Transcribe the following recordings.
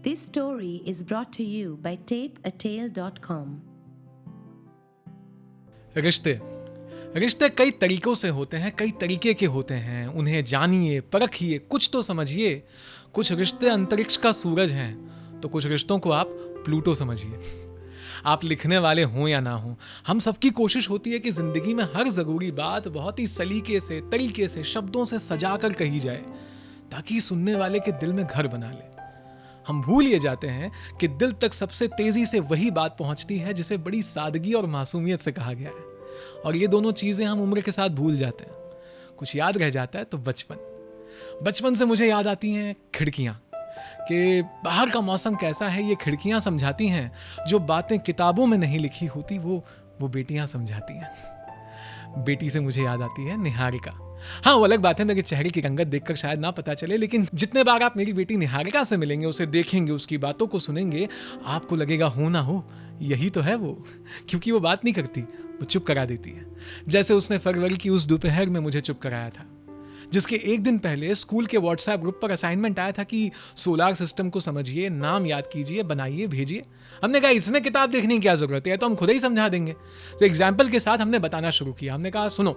This story is brought to you by tapeatale.com. रिश्ते कई तरीकों से होते हैं, कई तरीके के होते हैं। उन्हें जानिए, परखिए, कुछ तो समझिए। कुछ रिश्ते अंतरिक्ष का सूरज हैं, तो कुछ रिश्तों को आप प्लूटो समझिए। आप लिखने वाले हों या ना हो, हम सबकी कोशिश होती है कि जिंदगी में हर जरूरी बात बहुत ही सलीके से, तरीके से, शब्दों से सजाकर कही जाए, ताकि सुनने वाले के दिल में घर बना ले। हम भूल ये जाते हैं कि दिल तक सबसे तेजी से वही बात पहुंचती है जिसे बड़ी सादगी और मासूमियत से कहा गया है। और ये दोनों चीजें हम उम्र के साथ भूल जाते हैं। कुछ याद रह जाता है तो बचपन से मुझे याद आती हैं खिड़कियां, कि बाहर का मौसम कैसा है ये खिड़कियां समझाती हैं। जो बातें किताबों में नहीं लिखी होती वो बेटियां समझाती हैं। बेटी से मुझे याद आती है निहारिका। हाँ, वो अलग बात है मेरे चेहरे की रंगत देखकर शायद ना पता चले, लेकिन जितने बार आप मेरी बेटी निहारिका से मिलेंगे, उसे देखेंगे, उसकी बातों को सुनेंगे, आपको लगेगा हो ना हो यही तो है वो। क्योंकि वो बात नहीं करती, वो चुप करा देती है। जैसे उसने फरवरी की उस दोपहर में मुझे चुप कराया था, जिसके एक दिन पहले स्कूल के व्हाट्सएप ग्रुप पर असाइनमेंट आया था कि सोलार सिस्टम को समझिए, नाम याद कीजिए, बनाइए, भेजिए। हमने कहा इसमें किताब देखने की क्या जरूरत है, तो हम खुद ही समझा देंगे। तो एग्जाम्पल के साथ हमने बताना शुरू किया। हमने कहा सुनो,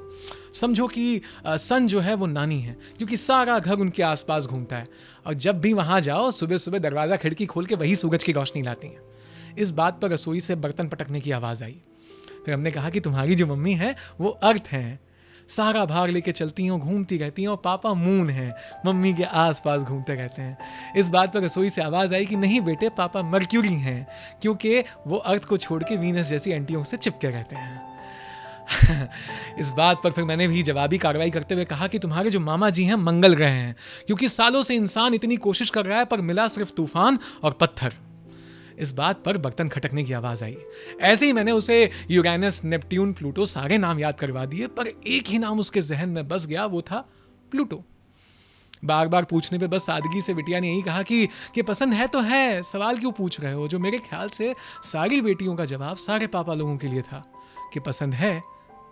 समझो कि सन जो है वो नानी है, क्योंकि सारा घर उनके आसपास घूमता है, और जब भी वहां जाओ सुबह सुबह दरवाजा खिड़की खोल के वही सूरज की रोशनी लाती हैं। इस बात पर रसोई से बर्तन पटकने की आवाज आई। फिर हमने कहा कि तुम्हारी जो मम्मी है वो अर्थ है, सारा भार लेके चलती हैं, घूमती रहती हैं, और पापा मून हैं, मम्मी के आसपास घूमते रहते हैं। इस बात पर रसोई से आवाज आई कि नहीं बेटे, पापा मर्क्यूरी हैं, क्योंकि वो अर्थ को छोड़ के वीनस जैसी एंटियों से चिपके रहते हैं। इस बात पर फिर मैंने भी जवाबी कार्रवाई करते हुए कहा कि तुम्हारे जो मामा जी हैं मंगल ग्रह हैं, क्योंकि सालों से इंसान इतनी कोशिश कर रहा है पर मिला सिर्फ तूफान और पत्थर। इस बात पर बर्तन खटकने की आवाज आई। ऐसे ही मैंने उसे यूरेनस, नेपट्यून, प्लूटो सारे नाम याद करवा दिए, पर एक ही नाम उसके जहन में बस गया, वो था प्लूटो। बार बार पूछने पे बस सादगी से बिटिया ने यही कहा कि पसंद है तो है, सवाल क्यों पूछ रहे हो? जो मेरे ख्याल से सारी बेटियों का जवाब सारे पापा लोगों के लिए था कि पसंद है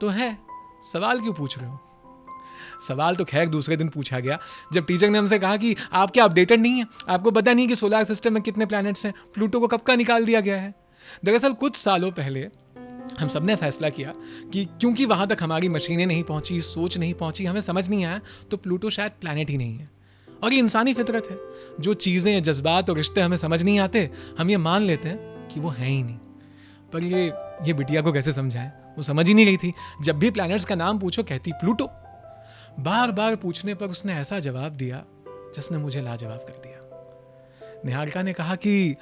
तो है, सवाल क्यों पूछ रहे हो? सवाल तो खैर दूसरे दिन पूछा गया, जब टीचर ने हमसे कहा कि आप क्या अपडेटेड नहीं है, आपको पता नहीं कि सोलर सिस्टम में कितने प्लैनेट्स हैं, प्लूटो को कब का निकाल दिया गया है। दरअसल कुछ सालों पहले हम सबने फैसला किया कि क्योंकि वहां तक हमारी मशीनें नहीं पहुंची, सोच नहीं पहुंची, हमें समझ नहीं आया, तो प्लूटो शायद प्लैनेट ही नहीं है। और ये इंसानी फितरत है, जो चीजें, जज्बात और रिश्ते हमें समझ नहीं आते, हम ये मान लेते हैं कि वो है ही नहीं। पर ये बिटिया को कैसे समझाएं, वो समझ ही नहीं रही थी। जब भी प्लैनेट्स का नाम पूछो कहती प्लूटो। बार बार पूछने पर उसने ऐसा जवाब दिया जिसने मुझे लाजवाब कर दिया। निहारिका ने कहा कि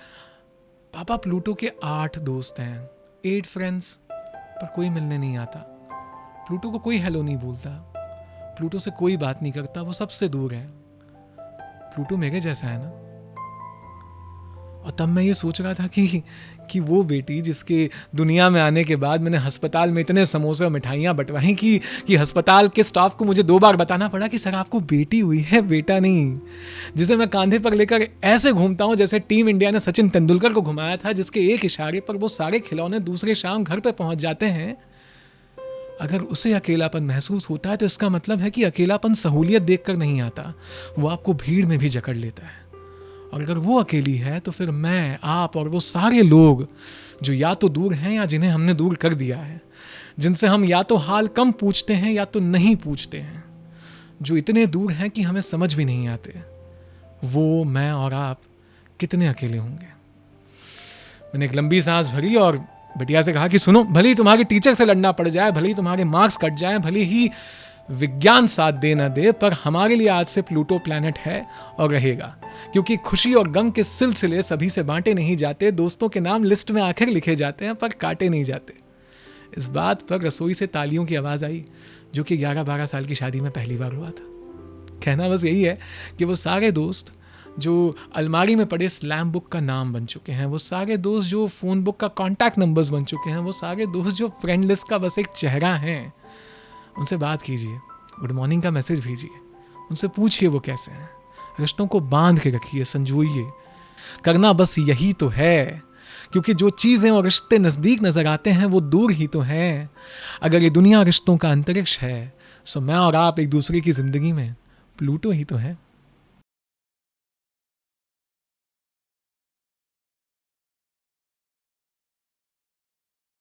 पापा, प्लूटो के 8 दोस्त हैं, 8 फ्रेंड्स, पर कोई मिलने नहीं आता। प्लूटो को कोई हेलो नहीं बोलता, प्लूटो से कोई बात नहीं करता, वो सबसे दूर है। प्लूटो मेरे जैसा है ना। और तब मैं ये सोच रहा था कि वो बेटी जिसके दुनिया में आने के बाद मैंने अस्पताल में इतने समोसे और मिठाइयाँ बंटवाई कि अस्पताल के स्टाफ को मुझे 2 बार बताना पड़ा कि सर आपको बेटी हुई है, बेटा नहीं। जिसे मैं कांधे पर लेकर ऐसे घूमता हूँ जैसे टीम इंडिया ने सचिन तेंदुलकर को घुमाया था, जिसके एक इशारे पर वो सारे खिलौने दूसरे शाम घर पर पहुँच जाते हैं। अगर उसे अकेलापन महसूस होता है तो इसका मतलब है कि अकेलापन सहूलियत देखकर नहीं आता, वो आपको भीड़ में भी जकड़ लेता है। और अगर वो अकेली है तो फिर मैं, आप और वो सारे लोग जो या तो दूर हैं या जिन्हें हमने दूर कर दिया है, जिनसे हम या तो हाल कम पूछते हैं या तो नहीं पूछते हैं, जो इतने दूर हैं कि हमें समझ भी नहीं आते, वो, मैं और आप कितने अकेले होंगे। मैंने एक लंबी सांस भरी और बिटिया से कहा कि सुनो, भले ही तुम्हारे टीचर से लड़ना पड़ जाए, भले ही तुम्हारे मार्क्स कट जाए, भले ही विज्ञान साथ दे ना दे, पर हमारे लिए आज से प्लूटो प्लैनेट है और रहेगा। क्योंकि खुशी और गम के सिलसिले सभी से बांटे नहीं जाते, दोस्तों के नाम लिस्ट में आखिर लिखे जाते हैं पर काटे नहीं जाते। इस बात पर रसोई से तालियों की आवाज आई, जो कि 11-12 साल की शादी में पहली बार हुआ था। कहना बस यही है कि वो सारे दोस्त जो अलमारी में पड़े स्लैम बुक का नाम बन चुके हैं, वो सारे दोस्त जो फोन बुक का कॉन्टैक्ट नंबर्स बन चुके हैं, वो सारे दोस्त जो फ्रेंड लिस्ट का बस एक चेहरा हैं, उनसे बात कीजिए, गुड मॉर्निंग का मैसेज भेजिए, उनसे पूछिए वो कैसे हैं, रिश्तों को बांध के रखिए, संजोइए। करना बस यही तो है, क्योंकि जो चीज़ें और रिश्ते नज़दीक नज़र आते हैं वो दूर ही तो हैं। अगर ये दुनिया रिश्तों का अंतरिक्ष है, तो मैं और आप एक दूसरे की ज़िंदगी में प्लूटो ही तो हैं।